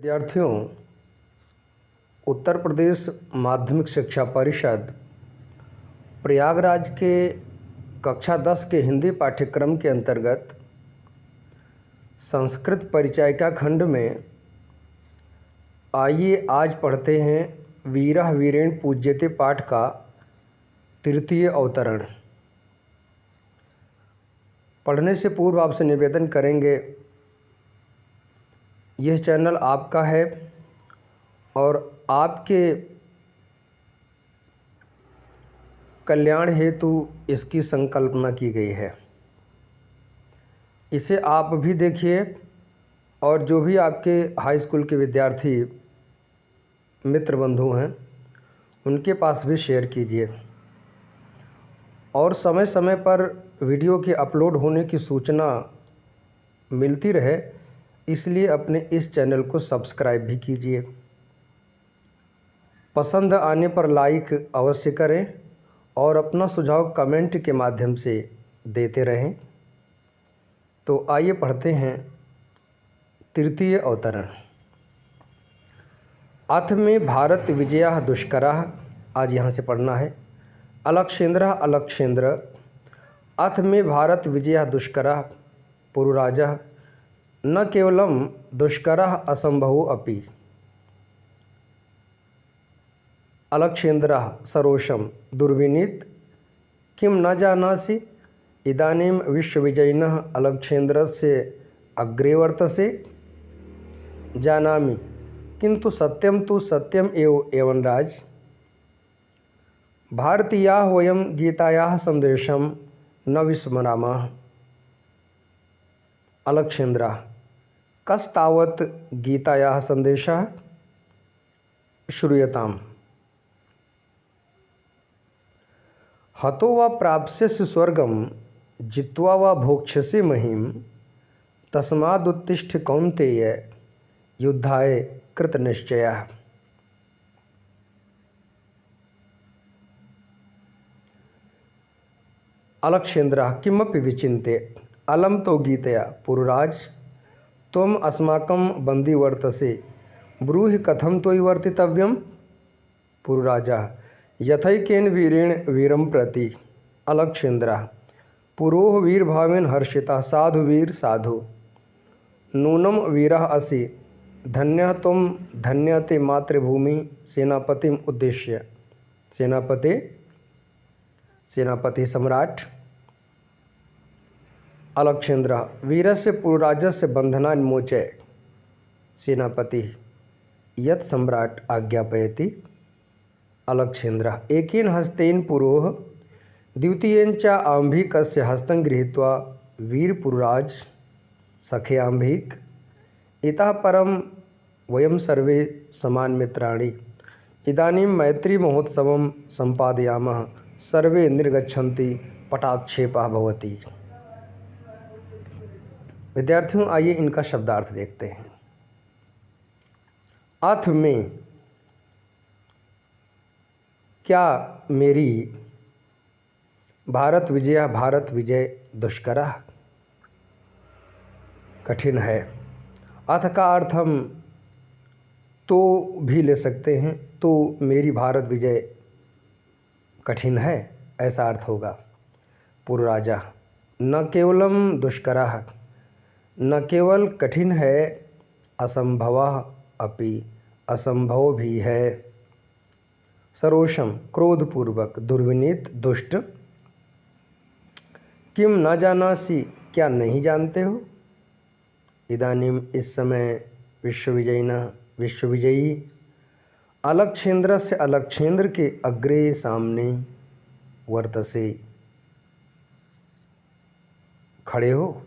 विद्यार्थियों, उत्तर प्रदेश माध्यमिक शिक्षा परिषद प्रयागराज के कक्षा 10 के हिंदी पाठ्यक्रम के अंतर्गत संस्कृत परिचायिका खंड में आइए आज पढ़ते हैं वीरः वीरेण पूज्यते पाठ का तृतीय अवतरण। पढ़ने से पूर्व आपसे निवेदन करेंगे, यह चैनल आपका है और आपके कल्याण हेतु इसकी संकल्पना की गई है। इसे आप भी देखिए और जो भी आपके हाई स्कूल के विद्यार्थी मित्र बंधु हैं उनके पास भी शेयर कीजिए और समय समय पर वीडियो के अपलोड होने की सूचना मिलती रहे, इसलिए अपने इस चैनल को सब्सक्राइब भी कीजिए। पसंद आने पर लाइक अवश्य करें और अपना सुझाव कमेंट के माध्यम से देते रहें। तो आइए पढ़ते हैं तृतीय अवतरण। अथ में भारत विजयः दुष्करः, आज यहाँ से पढ़ना है। अलक्षेन्द्रः अलक्षेन्द्र, अथ में भारत विजयः दुष्करः पुरुराजः, न केवलं दुष्करः असंभवो अपि। अलक्षेन्द्रः सरोषं दुर्विनीत, किं न जानासि इदानीं विश्वविजयिनः अलक्षेन्द्रस्य अग्रे वर्तसे। जानामि, किंतु सत्यं तु सत्यम एव यवनराज। भारतीयाः वयं गीतायाः संदेशं न विस्मरामः। अलक्षेन्द्रः, कस्तावत् गीतायाः संदेशः? श्रूयताम्। हतो वा प्राप्स्यसि स्वर्गं, जित्वा वा भोक्ष्यसि महीम्, तस्मादुत्तिष्ठ कौन्तेय, युद्धाय कृतनिश्चयः। अलक्षेन्द्रः किमपि विचिन्त्य, अलं तो गीतया पुरुराज, त्वम् अस्माकं बन्दी वर्तसे, ब्रूहि कथं त्वयि वर्तितव्यम्। पुरुराजः, यथैकेन वीरेण वीरं प्रति। अलक्षेन्द्रः, पुरोः वीरभावेन हर्षितः, साधु वीर साधु। नूनं वीरः असि, धन्यः त्वं धन्यः ते मातृभूमि। सेनापतिम् उद्देश्य। सेनापति सम्राट। अलक्षेन्द्रः, वीरस्य पुरुराजस्य बन्धनान् मोचय। सेनापतिः, यत् सम्राट आज्ञापयति। अलक्षेन्द्रः, एकेन हस्तेन पुरोः, द्वितीयेन च आम्भिकस्य हस्तं गृहीत्वा वीरपुरुराज सखे आम्भिक, इतः परं वयं सर्वे समानमित्राणि। इदानीं मैत्री महोत्सवं सम्पादयामः, सर्वे निर्गच्छन्ति, पटाक्षेपः भवति। विद्यार्थियों, आइए इनका शब्दार्थ देखते हैं। अथ में, क्या मेरी भारत विजय दुष्करः, कठिन है। अथ का अर्थ हम तो भी ले सकते हैं, तो मेरी भारत विजय कठिन है, ऐसा अर्थ होगा। पुरुराजा, न केवलम दुष्करः, न केवल कठिन है, असंभवः अपि, असंभव भी है। सरोषम क्रोधपूर्वक, दुर्विनीत दुष्ट। किम न जानासि, क्या नहीं जानते हो। इदानीम इस समय विश्वविजयिनः विश्वविजयी, अलक्षेन्द्र से अलक्षेन्द्र के अग्रे सामने, वर्तसे खड़े हो।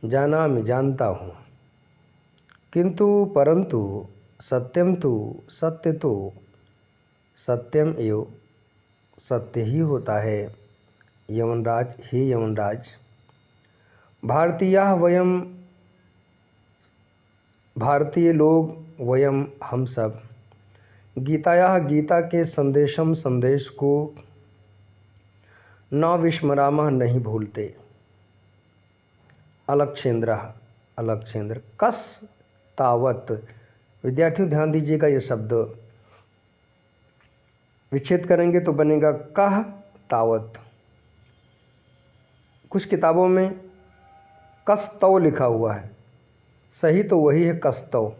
जाना मैं जानता हूँ, किंतु परंतु सत्यम तो सत्य तो सत्यम एव सत्य ही होता है। यवनराज, हे यवनराज। भारतीयाः वयं, भारतीय लोग, वयम हम सब, गीतायाः गीता के संदेश को न विस्मरामः नहीं भूलते। अलक्षेन्द्रः अलक्षेन्द्र, कस तावत विद्यार्थियों ध्यान दीजिएगा, ये शब्द विच्छेद करेंगे तो बनेगा कह तावत। कुछ किताबों में कस्तव लिखा हुआ है, सही तो वही है कस्तव,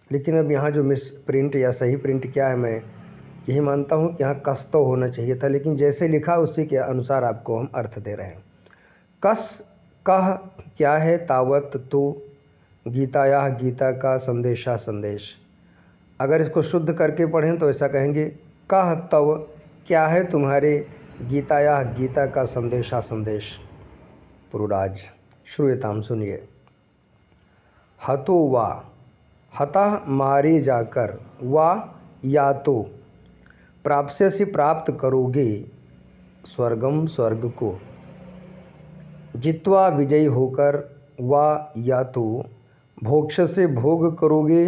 लेकिन अब यहाँ जो मिस प्रिंट या सही प्रिंट क्या है, मैं यही मानता हूँ कि यहाँ कस्तव होना चाहिए था, लेकिन जैसे लिखा उसी के अनुसार आपको हम अर्थ दे रहे हैं। कस कह क्या है, तावत तो गीताया गीता का संदेशा संदेश। अगर इसको शुद्ध करके पढ़ें तो ऐसा कहेंगे, कह तव क्या है तुम्हारे गीताया गीता का संदेशा संदेश। पुरुराज श्रूयताम सुनिए। हतो वा हतः मारे जाकर, वा या तो प्राप्त से प्राप्त करोगे स्वर्गम स्वर्ग को, जित्वा विजयी होकर, वा या तो भोक्ष से भोग करोगे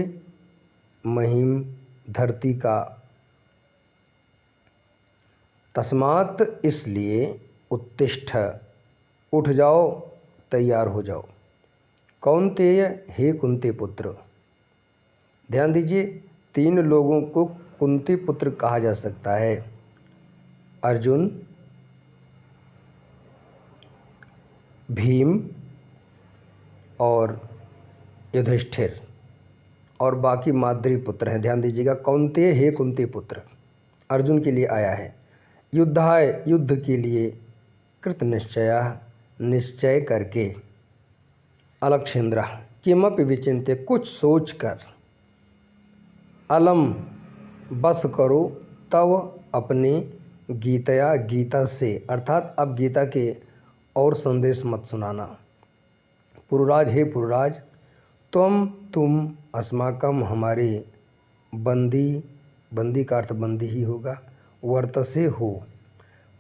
महिम धरती का। तस्मात् इसलिए उत्तिष्ठ उठ जाओ, तैयार हो जाओ। कौन्तेय हे कुंती पुत्र। ध्यान दीजिए, 3 लोगों को कुंती पुत्र कहा जा सकता है, अर्जुन, भीम और युधिष्ठिर, और बाकी माद्री पुत्र हैं। ध्यान दीजिएगा, कौन्तेय हे कुंती पुत्र अर्जुन के लिए आया है। युद्धाय युद्ध के लिए, कृत निश्चया निश्चय करके, अलक्षेन्द्र किमपि विचिन्त्य कुछ सोच कर, अलम बस करो तव अपने गीतया गीता से, अर्थात अब गीता के और संदेश मत सुनाना। पुरुराज हे पुरुराज, तुम अस्माकम हमारे बंदी का अर्थ बंदी ही होगा, वर्तसे हो,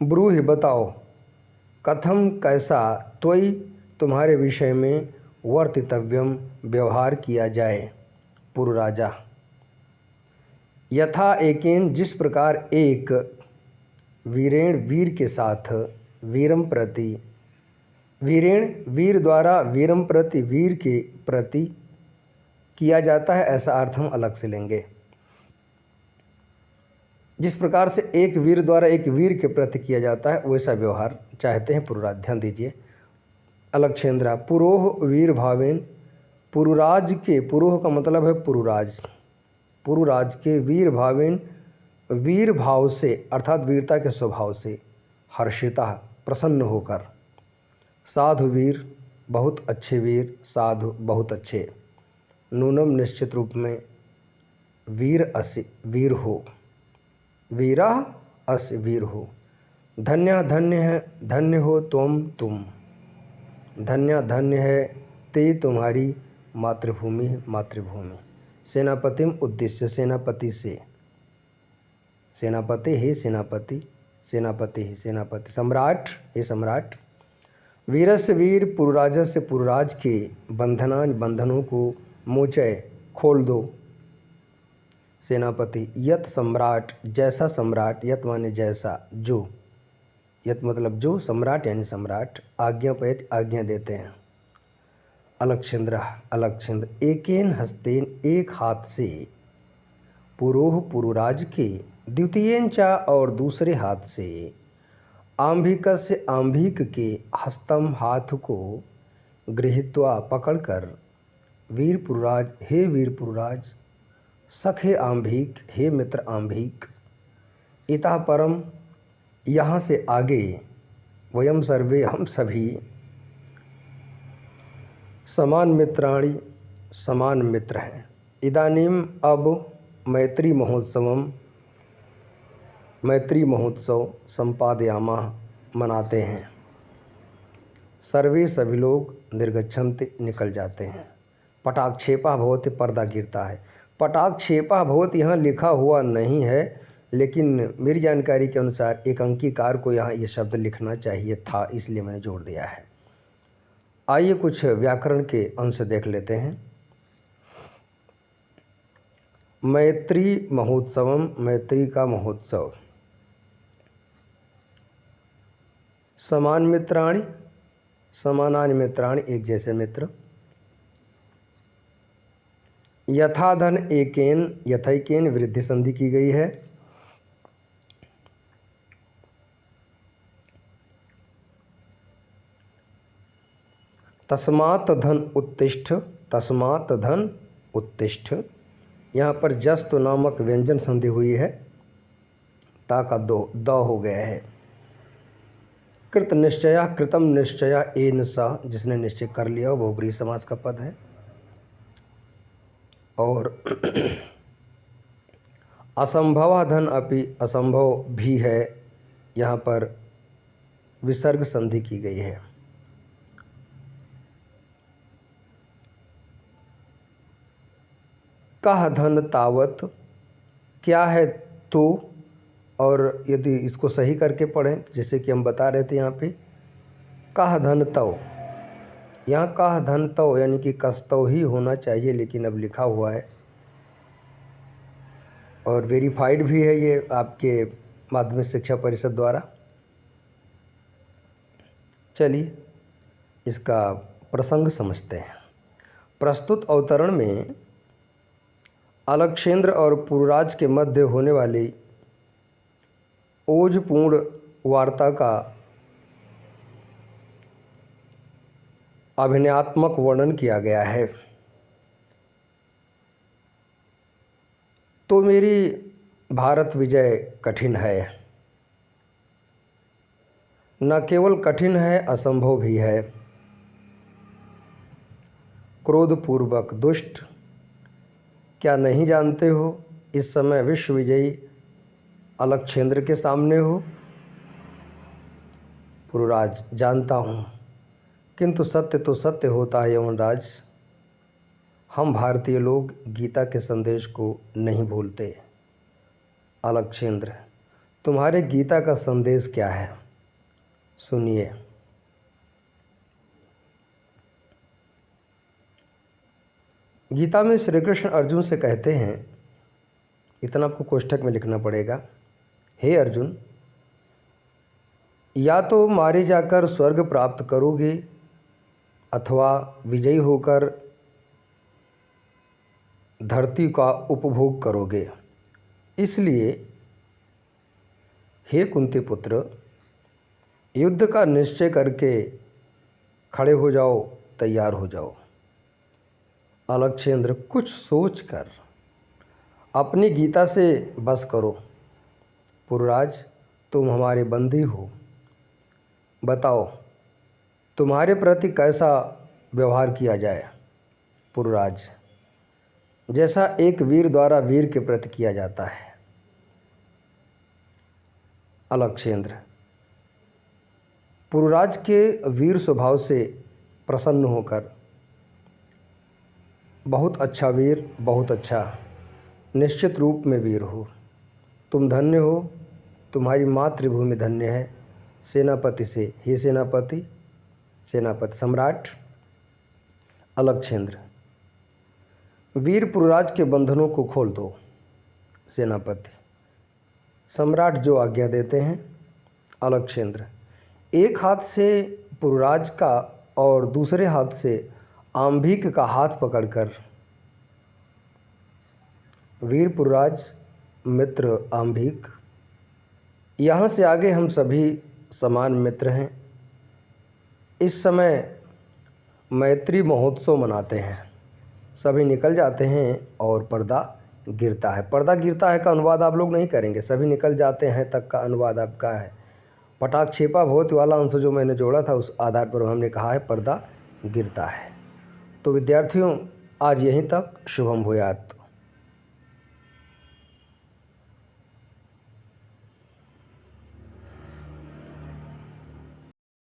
ब्रूहि बताओ, कथम कैसा, त्वयि तुम्हारे विषय में, वर्तितव्यम व्यवहार किया जाए। पुरुराजा यथा एकेन जिस प्रकार एक, वीरेण वीर के साथ, वीरम प्रति, वीरेण वीर द्वारा, वीरम प्रति वीर के प्रति किया जाता है, ऐसा अर्थ हम अलग से लेंगे। जिस प्रकार से एक वीर द्वारा एक वीर के प्रति किया जाता है वैसा व्यवहार चाहते हैं पुरुराज। ध्यान दीजिए, अलक्षेन्द्रा पुरोह वीर भावेन, पुरुराज के, पुरोह का मतलब है पुरुराज, पुरुराज के वीर भावेन वीर भाव से, अर्थात वीरता के स्वभाव से, हर्षिता प्रसन्न होकर, साधु वीर बहुत अच्छे वीर, साधु बहुत अच्छे, नूनम निश्चित रूप में, वीर अस वीर हो, वीरा अस वीर हो, धन्य धन्य है, धन्य हो तुम, धन्य धन्य है ते तुम्हारी मातृभूमि मातृभूमि। सेनापतिम उद्देश्य सेनापति से, सेनापति हे सेनापति, सेनापति हे सेनापति, सम्राट हे सम्राट, वीरस्य वीर, पुरुराजस्य पुरुराज के, बंधनों को मोचय खोल दो। सेनापति यत सम्राट जैसा सम्राट, यत माने जैसा, जो, यत मतलब जो, सम्राट यानी सम्राट, आज्ञापयत आज्ञा देते हैं। अलक्षेन्द्र अलक्षेन्द्र एकेन हस्तेन एक हाथ से, पुरोह पुरुराज के, द्वितीयेन चा और दूसरे हाथ से, आंभिकस्य आंभिक के, हस्तम हाथ को, गृहीत्वा पकड़कर, वीर पुरुराज हे वीर पुरुराज, सखे आंभिक हे मित्र आंभिक, इतः परम यहाँ से आगे, वयम सर्वे हम सभी, समान मित्राणि समान मित्र हैं। इदानीम अब मैत्री महोत्सव संपादयामः मनाते हैं। सर्वे सभी लोग निर्गच्छन्ति निकल जाते हैं। पटाक्षेपः भवति पर्दा गिरता है। पटाक्षेपः भवति यहाँ लिखा हुआ नहीं है, लेकिन मेरी जानकारी के अनुसार एक अंकीकार को यहाँ ये शब्द लिखना चाहिए था, इसलिए मैंने जोड़ दिया है। आइए कुछ व्याकरण के अंश देख लेते हैं। मैत्री महोत्सवम, मैत्री का महोत्सव, समान मित्राणि, समानानि मित्राणि एक जैसे मित्र, यथाधन एकेन यथैकेन वृद्धि संधि की गई है। तस्मात् धन उत्तिष्ठ, तस्मात् धन उत्तिष्ठ, यहाँ पर जस्त नामक व्यंजन संधि हुई है, ता का द हो गया है। कृत निश्चय, कृतम निश्चय एन सा, जिसने निश्चय कर लिया वो बहुब्रीहि समास का पद है। और असंभव धन अपि, असंभव भी है, यहाँ पर विसर्ग संधि की गई है। कह धन तावत, क्या है तो, और यदि इसको सही करके पढ़ें जैसे कि हम बता रहे थे यहाँ पे कह धन तव, यहाँ कह धन तव यानी कि कस्तव ही होना चाहिए, लेकिन अब लिखा हुआ है और वेरीफाइड भी है ये आपके माध्यमिक शिक्षा परिषद द्वारा। चलिए इसका प्रसंग समझते हैं। प्रस्तुत अवतरण में अलक्षेंद्र और पुरुराज के मध्य होने वाली ओजपूर्ण वार्ता का अभिनयात्मक वर्णन किया गया है। तो मेरी भारत विजय कठिन है, न केवल कठिन है असंभव भी है। क्रोधपूर्वक दुष्ट, क्या नहीं जानते हो इस समय विश्व विजयी अलक्षेंद्र के सामने हो? पुरुराज, जानता हूँ, किंतु सत्य तो सत्य होता है यमराज। हम भारतीय लोग गीता के संदेश को नहीं भूलते। अलक्षेंद्र, तुम्हारे गीता का संदेश क्या है? सुनिए। गीता में श्री कृष्ण अर्जुन से कहते हैं, इतना आपको कोष्ठक में लिखना पड़ेगा, हे अर्जुन, या तो मारे जाकर स्वर्ग प्राप्त करोगे अथवा विजयी होकर धरती का उपभोग करोगे। इसलिए हे कुंती पुत्र, युद्ध का निश्चय करके खड़े हो जाओ, तैयार हो जाओ। अलक्षेंद्र, कुछ सोच कर अपनी गीता से बस करो। पुरुराज, तुम हमारे बंदी हो, बताओ तुम्हारे प्रति कैसा व्यवहार किया जाए? पुरुराज, जैसा एक वीर द्वारा वीर के प्रति किया जाता है। अलक्षेंद्र, पुरुराज के वीर स्वभाव से प्रसन्न होकर, बहुत अच्छा वीर, बहुत अच्छा, निश्चित रूप में वीर हो, तुम धन्य हो, तुम्हारी मातृभूमि धन्य है। सेनापति से, हे सेनापति, सेनापति सम्राट। अलक्षेंद्र, वीर पुरुराज के बंधनों को खोल दो। सेनापति, सम्राट जो आज्ञा देते हैं। अलक्षेंद्र, एक हाथ से पुरुराज का और दूसरे हाथ से आंभिक का हाथ पकड़कर, वीर पुरुराज, मित्र आंभिक, यहाँ से आगे हम सभी समान मित्र हैं। इस समय मैत्री महोत्सव मनाते हैं। सभी निकल जाते हैं और पर्दा गिरता है। पर्दा गिरता है का अनुवाद आप लोग नहीं करेंगे, सभी निकल जाते हैं तक का अनुवाद आपका है। पटाख छेपा भोत वाला अंश जो मैंने जोड़ा था उस आधार पर हमने कहा है पर्दा गिरता है। तो विद्यार्थियों, आज यहीं तक। शुभम भूयात।